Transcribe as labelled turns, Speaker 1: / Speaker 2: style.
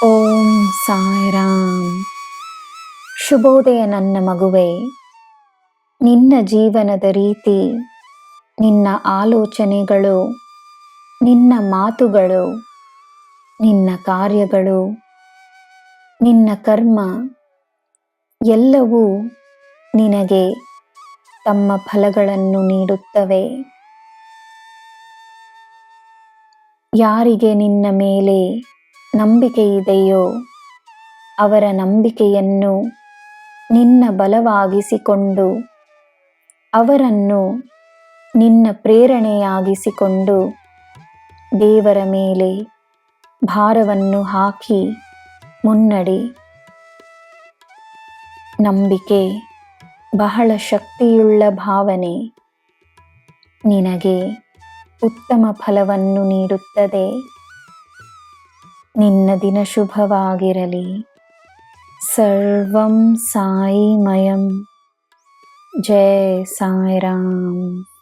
Speaker 1: ಓಂ ಸಾಯಿರಾಮ್. ಶುಭೋದಯ ನನ್ನ ಮಗುವೆ. ನಿನ್ನ ಜೀವನದ ರೀತಿ, ನಿನ್ನ ಆಲೋಚನೆಗಳು, ನಿನ್ನ ಮಾತುಗಳು, ನಿನ್ನ ಕಾರ್ಯಗಳು, ನಿನ್ನ ಕರ್ಮ ಎಲ್ಲವೂ ನಿನಗೆ ತಮ್ಮ ಫಲಗಳನ್ನು ನೀಡುತ್ತವೆ. ಯಾರಿಗೆ ನಿನ್ನ ಮೇಲೆ ನಂಬಿಕೆ ಇದೆಯೋ ಅವರ ನಂಬಿಕೆಯನ್ನು ನಿನ್ನ ಬಲವಾಗಿಸಿಕೊಂಡು, ಅವರನ್ನು ನಿನ್ನ ಪ್ರೇರಣೆಯಾಗಿಸಿಕೊಂಡು ದೇವರ ಮೇಲೆ ಭಾರವನ್ನು ಹಾಕಿ ಮುನ್ನಡೆ. ನಂಬಿಕೆ ಬಹಳ ಶಕ್ತಿಯುಳ್ಳ ಭಾವನೆ. ನಿನಗೆ ಉತ್ತಮ ಫಲವನ್ನು ನೀಡುತ್ತದೆ. ನಿನ್ನ ದಿನ ಶುಭವಾಗಿರಲಿ. ಸರ್ವಂ ಸಾಯಿಮಯಂ. ಜೈ ಸಾಯಿರಾಮ್.